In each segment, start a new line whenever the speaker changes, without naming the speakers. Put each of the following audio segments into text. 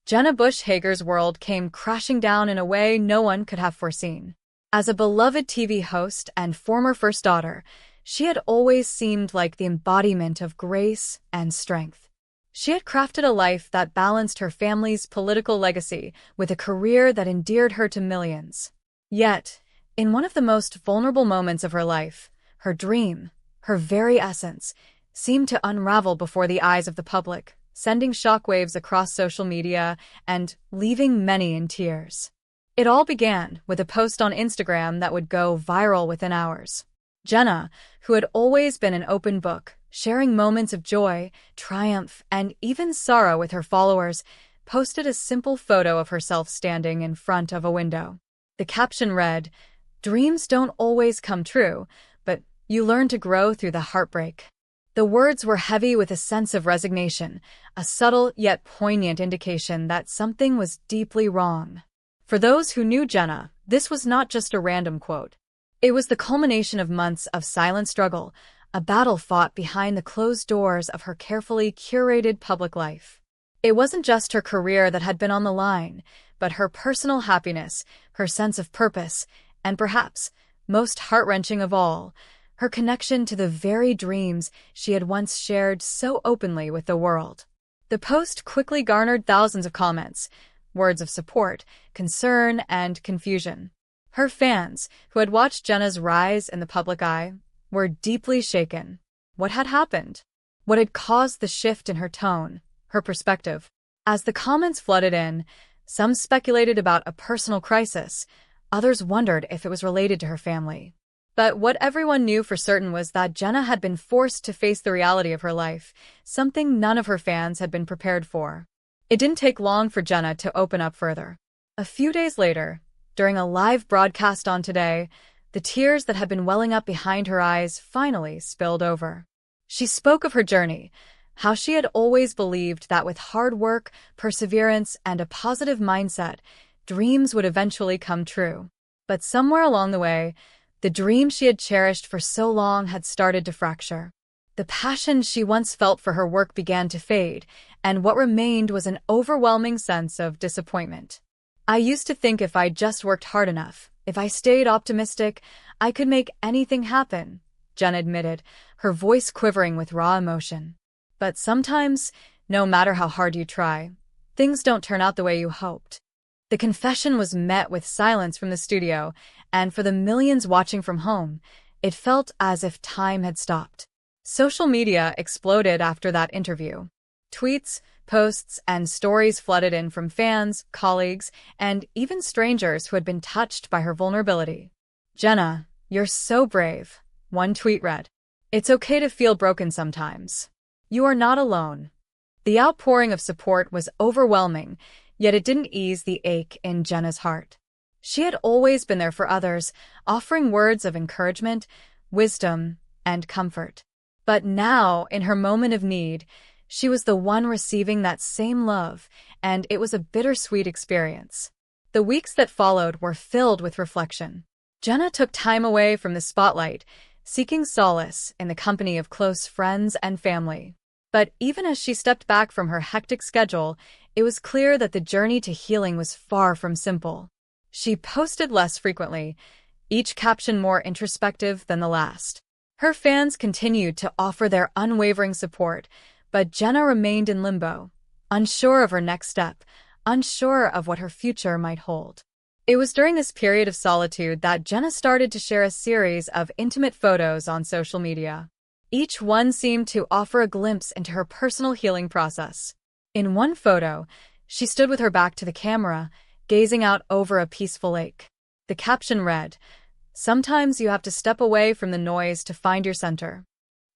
Jenna Bush Hager's world came crashing down in a way no one could have foreseen. As a beloved TV host and former first daughter, she had always seemed like the embodiment of grace and strength. She had crafted a life that balanced her family's political legacy with a career that endeared her to millions. Yet, in one of the most vulnerable moments of her life, her dream, her very essence, seemed to unravel before the eyes of the public, sending shockwaves across social media and leaving many in tears. It all began with a post on Instagram that would go viral within hours. Jenna, who had always been an open book, sharing moments of joy, triumph, and even sorrow with her followers, posted a simple photo of herself standing in front of a window. The caption read, "Dreams don't always come true, but you learn to grow through the heartbreak." The words were heavy with a sense of resignation, a subtle yet poignant indication that something was deeply wrong. For those who knew Jenna, this was not just a random quote. It was the culmination of months of silent struggle, a battle fought behind the closed doors of her carefully curated public life. It wasn't just her career that had been on the line, but her personal happiness, her sense of purpose, and perhaps, most heart-wrenching of all, her connection to the very dreams she had once shared so openly with the world. The post quickly garnered thousands of comments, words of support, concern, and confusion. Her fans, who had watched Jenna's rise in the public eye, were deeply shaken. What had happened? What had caused the shift in her tone, her perspective? As the comments flooded in, some speculated about a personal crisis, others wondered if it was related to her family. But what everyone knew for certain was that Jenna had been forced to face the reality of her life, something none of her fans had been prepared for. It didn't take long for Jenna to open up further. A few days later, during a live broadcast on Today, the tears that had been welling up behind her eyes finally spilled over. She spoke of her journey, how she had always believed that with hard work, perseverance, and a positive mindset, dreams would eventually come true. But somewhere along the way, the dream she had cherished for so long had started to fracture. The passion she once felt for her work began to fade, and what remained was an overwhelming sense of disappointment. "I used to think if I just worked hard enough, if I stayed optimistic, I could make anything happen," Jen admitted, her voice quivering with raw emotion. "But sometimes, no matter how hard you try, things don't turn out the way you hoped." The confession was met with silence from the studio, and for the millions watching from home, it felt as if time had stopped. Social media exploded after that interview. Tweets, posts, and stories flooded in from fans, colleagues, and even strangers who had been touched by her vulnerability. "Jenna, you're so brave," one tweet read. "It's okay to feel broken sometimes. You are not alone." The outpouring of support was overwhelming, yet it didn't ease the ache in Jenna's heart. She had always been there for others, offering words of encouragement, wisdom, and comfort. But now, in her moment of need, she was the one receiving that same love, and it was a bittersweet experience. The weeks that followed were filled with reflection. Jenna took time away from the spotlight, seeking solace in the company of close friends and family. But even as she stepped back from her hectic schedule, it was clear that the journey to healing was far from simple. She posted less frequently, each caption more introspective than the last. Her fans continued to offer their unwavering support, but Jenna remained in limbo, unsure of her next step, unsure of what her future might hold. It was during this period of solitude that Jenna started to share a series of intimate photos on social media. Each one seemed to offer a glimpse into her personal healing process. In one photo, she stood with her back to the camera, gazing out over a peaceful lake. The caption read, "Sometimes you have to step away from the noise to find your center."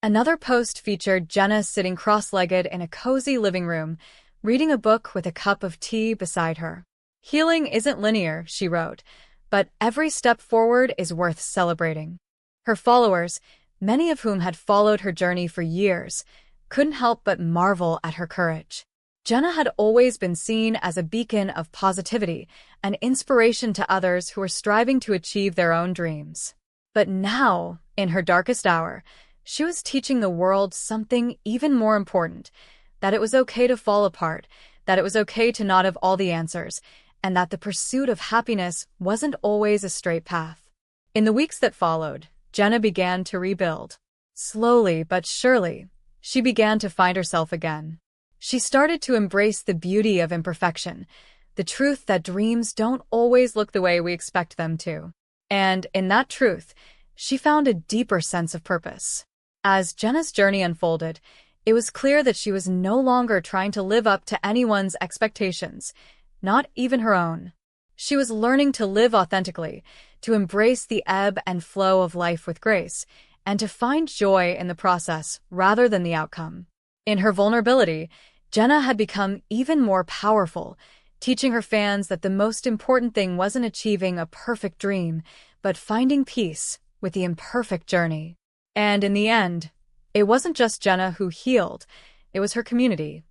Another post featured Jenna sitting cross-legged in a cozy living room, reading a book with a cup of tea beside her. "Healing isn't linear," she wrote, "but every step forward is worth celebrating." Her followers, many of whom had followed her journey for years, couldn't help but marvel at her courage. Jenna had always been seen as a beacon of positivity, an inspiration to others who were striving to achieve their own dreams. But now, in her darkest hour, she was teaching the world something even more important, that it was okay to fall apart, that it was okay to not have all the answers, and that the pursuit of happiness wasn't always a straight path. In the weeks that followed, Jenna began to rebuild. Slowly but surely, she began to find herself again. She started to embrace the beauty of imperfection, the truth that dreams don't always look the way we expect them to. And in that truth, she found a deeper sense of purpose. As Jenna's journey unfolded, it was clear that she was no longer trying to live up to anyone's expectations, not even her own. She was learning to live authentically, to embrace the ebb and flow of life with grace, and to find joy in the process rather than the outcome. In her vulnerability, Jenna had become even more powerful, teaching her fans that the most important thing wasn't achieving a perfect dream, but finding peace with the imperfect journey. And in the end, it wasn't just Jenna who healed, it was her community,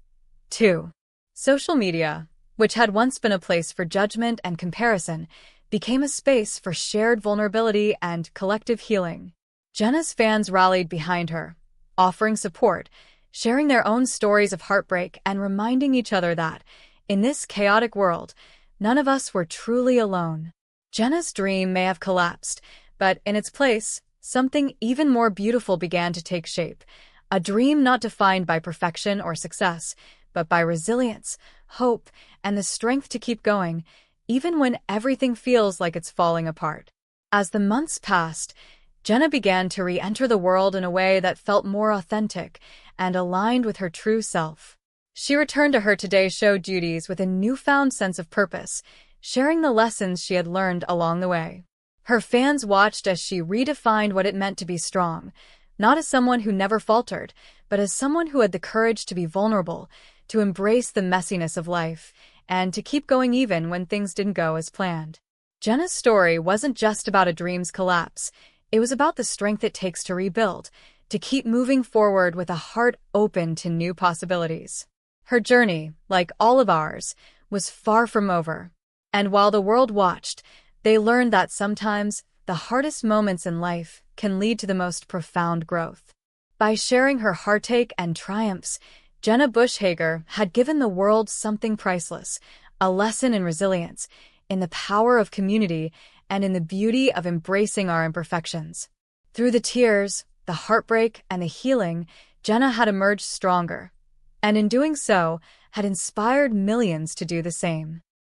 too. Social media, which had once been a place for judgment and comparison, became a space for shared vulnerability and collective healing. Jenna's fans rallied behind her, offering support, sharing their own stories of heartbreak and reminding each other that, in this chaotic world, none of us were truly alone. Jenna's dream may have collapsed, but in its place, something even more beautiful began to take shape. A dream not defined by perfection or success, but by resilience, hope, and the strength to keep going, even when everything feels like it's falling apart. As the months passed, Jenna began to re-enter the world in a way that felt more authentic and aligned with her true self. She returned to her Today Show duties with a newfound sense of purpose, sharing the lessons she had learned along the way. Her fans watched as she redefined what it meant to be strong, not as someone who never faltered, but as someone who had the courage to be vulnerable, to embrace the messiness of life, and to keep going even when things didn't go as planned. Jenna's story wasn't just about a dream's collapse, it was about the strength it takes to rebuild, to keep moving forward with a heart open to new possibilities. Her journey, like all of ours, was far from over. And while the world watched, they learned that sometimes the hardest moments in life can lead to the most profound growth. By sharing her heartache and triumphs, Jenna Hager had given the world something priceless, a lesson in resilience, in the power of community, and in the beauty of embracing our imperfections. Through the tears, the heartbreak, and the healing, Jenna had emerged stronger, and in doing so, had inspired millions to do the same.